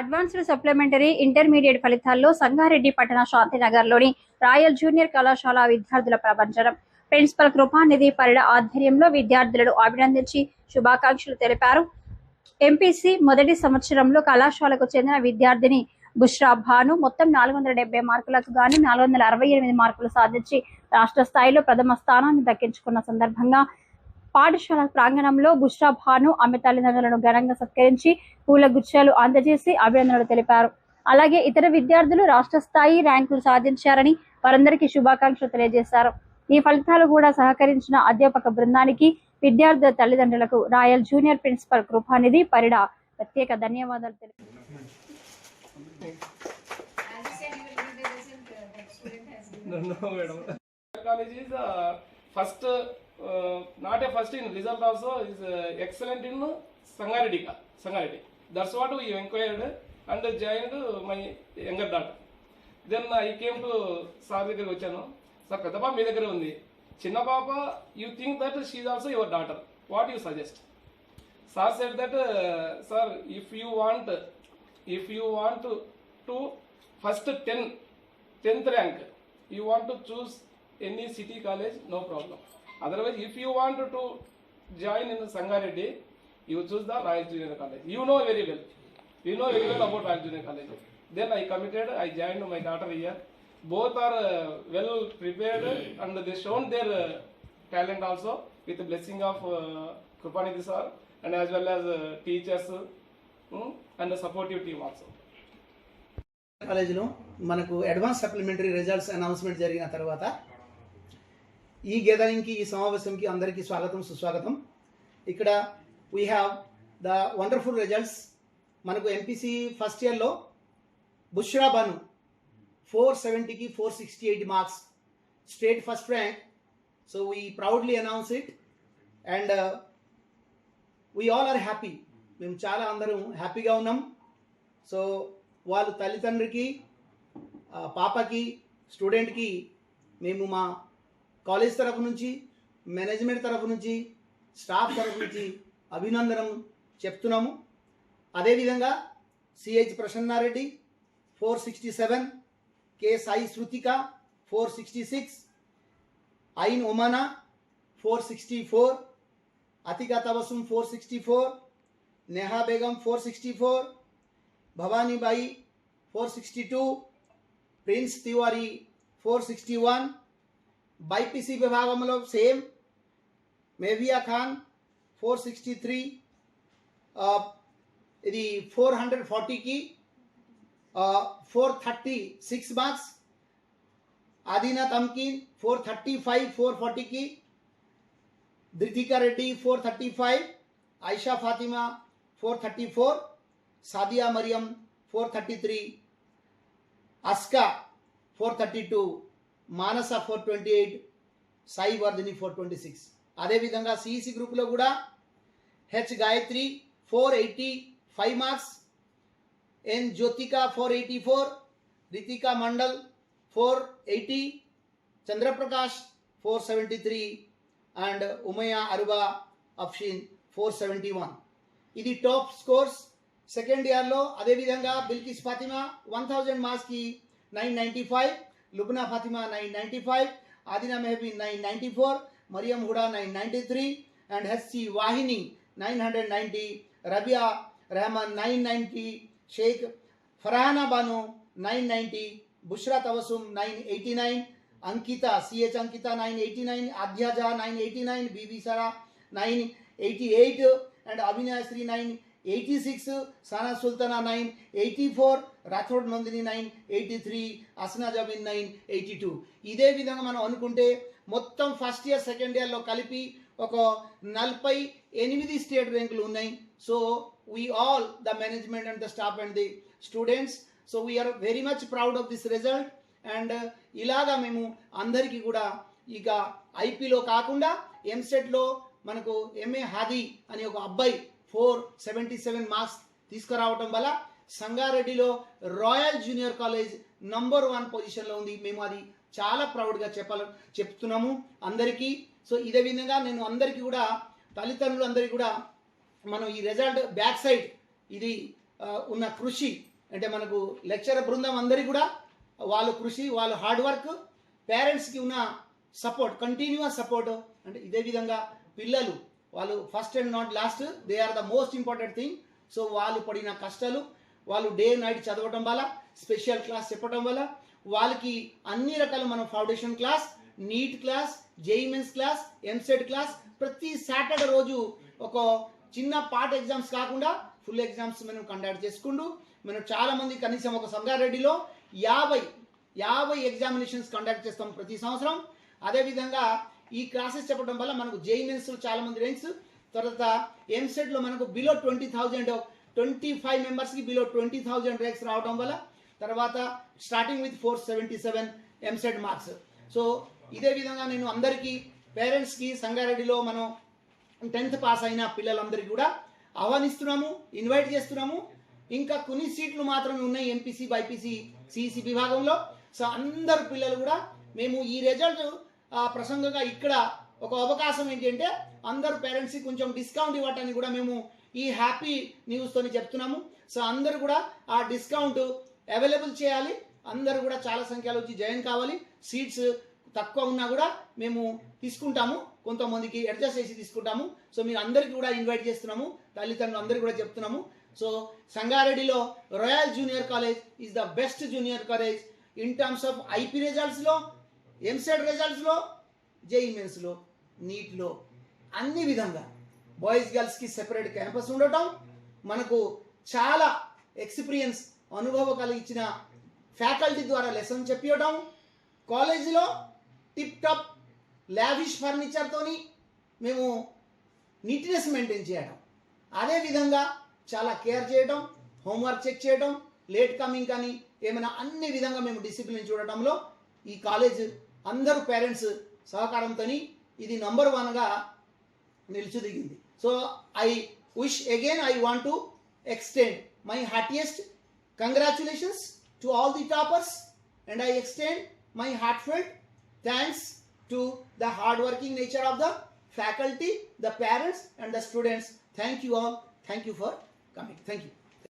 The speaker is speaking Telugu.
అడ్వాన్స్డ్ సప్లిమెంటరీ ఇంటర్మీడియట్ ఫలితాల్లో సంగారెడ్డి పట్టణ శాంతినగర్లోని రాయల్ జూనియర్ కళాశాల విద్యార్థుల ప్రపంచం ప్రిన్సిపల్ కృపానిధి పరిడ ఆధ్వర్యంలో విద్యార్థులను అభినందించి శుభాకాంక్షలు తెలిపారు. ఎంపీసీ మొదటి సంవత్సరంలో కళాశాలకు చెందిన విద్యార్థిని బుష్రా భాను మొత్తం 470 మార్కులకు గాను 468 మార్కులు సాధించి రాష్ట్ర స్థాయిలో ప్రథమ స్థానాన్ని దక్కించుకున్న సందర్భంగా పాఠశాల ప్రాంగణంలో బుష్రా భాను ఆమె తల్లిదండ్రులను ఘనంగా సత్కరించి పూల గుచ్చాలు అందజేసి అభినందనలు తెలిపారు. అలాగే ఇతర విద్యార్థులు రాష్ట్ర స్థాయి ర్యాంకులు సాధించారని వారందరికీ శుభాకాంక్షలు తెలియజేశారు. ఈ ఫలితాలు కూడా సహకరించిన అధ్యాపక బృందానికి, విద్యార్థుల తల్లిదండ్రులకు రాయల్ జూనియర్ ప్రిన్సిపల్ కృపానిధి పరిడ ప్రత్యేక ధన్యవాదాలు తెలిపారు. Not a first in result also is excellent in Sangareddy. That's what we inquired and joined my younger daughter. Then I came to Sir దగ్గర వచ్చాను. సార్ పెద్ద పాప మీ దగ్గర ఉంది, చిన్న పాప you think that she is also your daughter, what you suggest? Sir said that sir, if you want to first 10th rank, you want to choose any city college, no problem. Otherwise, if you want to join in Sangareddy, you choose the Royal Junior College. You know very well about Royal Junior College. Then I committed, I joined my daughter here. Both are well prepared and they shown their talent also with the blessing of Krupanidhi sir and as well as teachers and the supportive team also. కాలేజీలో మనకు అడ్వాన్స్ సప్లిమెంటరీ రిజల్ట్స్ అనౌన్స్మెంట్ జరిగిన తర్వాత ఈ గెదరింగ్కి, ఈ సమావేశంకి అందరికీ స్వాగతం, సుస్వాగతం. ఇక్కడ we have the wonderful results. మనకు ఎంపీసీ ఫస్ట్ ఇయర్లో బుష్రా బాను 470కి 468 marks, state first rank. So we proudly announce it and we all are happy. మేము చాలా అందరం హ్యాపీగా ఉన్నాం. సో వాళ్ళు తల్లిదండ్రికి, పాపకి, స్టూడెంట్కి మేము మా కాలేజ్ తరఫు నుంచి, మేనేజ్మెంట్ తరఫు నుంచి, స్టాఫ్ తరఫు నుంచి అభినందనం చెప్తున్నాము. అదేవిధంగా CH Prasanna Reddy 467, K Sai Shruthika 466, ఐన్ ఒమానా 464, అతికా తబసుం 464, Neha Begum 464, భవానీబాయి 462, prince Tiwari 461, BiPC విభాగంలో సేమ్ మేవియా ఖాన్ 463, ఇది 440కి 436 మార్క్స్, ఆదినా తమ్కిన్ 435 440కి, ధృతికా రెడ్డి 435, ఐషా ఫాతిమా 434, సాదియా మరియం 433, అస్కా 432, మానస 428, సాయి వర్ధిని 426. అదేవిధంగా సిఈసి గ్రూప్లో కూడా H Gayatri 485 marks, N Jyothika 484, Ritika mandal 480, Chandra Prakash 473 and ఉమయా Aruba అఫ్షిన్ 471. ఇది టాప్ స్కోర్స్ సెకండ్ ఇయర్లో. అదేవిధంగా బిల్కిస్ ఫాతిమా 1000 మార్క్స్కి 995, Lubna Fatima 995, Adina Mehbi 994, Mariyam Huda 993 and HC Vahini 990, Rabia Rehman 990, Shaik Farhana Banu 990, Bushra Tabassum 989, Ankita CH Ankita 989, Adyaja 989, Bibi Sara 988 and Abhinayasri 986, సానా సుల్తానా 984, రాథోడ్ నందిని 983, అస్నా జబీన్ 982. ఇదే విధంగా మనం అనుకుంటే మొత్తం ఫస్ట్ ఇయర్ సెకండ్ ఇయర్లో కలిపి ఒక 48 స్టేట్ ర్యాంకులు ఉన్నాయి. So we all the management and the staff and the students, so we are very much proud of this result. And ఇలాగా మేము అందరికీ కూడా ఇక ఐపీలో కాకుండా ఎంసెట్లో మనకు ఎంఏ హాదీ అనే ఒక అబ్బాయి 477 మార్క్స్ తీసుకురావటం వల్ల సంగారెడ్డిలో రాయల్ జూనియర్ కాలేజ్ నంబర్ 1 పొజిషన్లో ఉంది. మేము అది చాలా ప్రౌడ్గా చెప్తున్నాము అందరికీ. సో ఇదే విధంగా నేను అందరికీ కూడా, తల్లిదండ్రులు అందరికీ కూడా మనం ఈ రిజల్ట్ బ్యాక్ సైడ్ ఇది ఉన్న కృషి అంటే మనకు లెక్చరర్ బృందం అందరికీ కూడా వాళ్ళ కృషి, వాళ్ళ హార్డ్ వర్క్, పేరెంట్స్కి ఉన్న సపోర్ట్, కంటిన్యూస్ సపోర్ట్. అంటే ఇదే విధంగా పిల్లలు వాళ్ళు first and not last, they are the most important thing. So వాళ్ళు పడిన కష్టాలు, వాళ్ళు డే నైట్ చదవటం వల్ల, స్పెషల్ క్లాస్ చెప్పడం వల్ల వాళ్ళకి అన్ని రకాల మనం foundation class, NEET class, JEE Mains class, EAMCET class, ప్రతి సాటర్డే రోజు ఒక చిన్న పార్ట్ ఎగ్జామ్స్ కాకుండా ఫుల్ ఎగ్జామ్స్ మనం కండక్ట్ చేసుకుంటూ మనం చాలామంది కనీసం ఒక సంగారెడ్డిలో 50 ఎగ్జామినేషన్స్ కండక్ట్ చేస్తాం ప్రతి సంవత్సరం. అదేవిధంగా ఈ క్లాసెస్ చెప్పడం వల్ల మనకు జేఈ మెయిన్స్ చాలామంది ర్యాంక్స్, తర్వాత ఎంసెట్లో మనకు బిలో 20,000, 25 మెంబర్స్కి బిలో 20,000 ర్యాంక్స్ రావడం వల్ల, తర్వాత starting with 477 EAMCET marks. So ఇదే విధంగా నేను అందరికీ పేరెంట్స్కి సంగారెడ్డిలో మనం 10th పాస్ అయిన పిల్లలందరికీ కూడా ఆహ్వానిస్తున్నాము, ఇన్వైట్ చేస్తున్నాము. ఇంకా కొన్ని సీట్లు మాత్రమే ఉన్నాయి ఎంపీసీ, బైపీసీ, సిఈసి విభాగంలో. సో అందరు పిల్లలు కూడా మేము ఈ రిజల్ట్ ప్రసంగంగా ఇక్కడ ఒక అవకాశం ఏంటంటే అందరు పేరెంట్స్కి కొంచెం డిస్కౌంట్ ఇవ్వటానికి కూడా మేము ఈ హ్యాపీ న్యూస్తో చెప్తున్నాము. సో అందరు కూడా ఆ డిస్కౌంట్ అవైలబుల్ చేయాలి. అందరూ కూడా చాలా సంఖ్యలో వచ్చి జాయిన్ కావాలి. సీట్స్ తక్కువ ఉన్నా కూడా మేము తీసుకుంటాము, కొంతమందికి అడ్జస్ట్ చేసి తీసుకుంటాము. సో మీరు అందరికీ కూడా ఇన్వైట్ చేస్తున్నాము, తల్లిదండ్రులు అందరికీ కూడా చెప్తున్నాము. సో సంగారెడ్డిలో royal junior college is the best junior college in terms of IP రిజల్ట్స్లో, ఎంసెట్ రిజల్ట్స్లో, జేఈ మెయిన్స్లో, నీట్లో, అన్ని విధంగా బాయ్స్ గర్ల్స్కి సెపరేట్ క్యాంపస్ ఉండటం, మనకు చాలా ఎక్స్పీరియన్స్ అనుభవం కలిగించిన ఫ్యాకల్టీ ద్వారా లెసన్ చెప్పియడం, కాలేజీలో టిప్ టాప్ లావిష్ ఫర్నిచర్తోని మేము నీట్నెస్ మెయింటైన్ చేయడం, అదేవిధంగా చాలా కేర్ చేయడం, హోంవర్క్ చెక్ చేయడం, లేట్ కమింగ్ కానీ ఏమైనా అన్ని విధంగా మేము డిసిప్లిన్ చూడటంలో ఈ కాలేజ్ అందరూ పేరెంట్స్ సహకారంతో ఇది నంబర్ 1గా నిలిచిదిగింది. So I want to extend my heartiest congratulations to all the toppers, and I extend my heartfelt thanks to the hardworking nature of the faculty, the parents and the students. Thank you all. Thank you for coming. Thank you.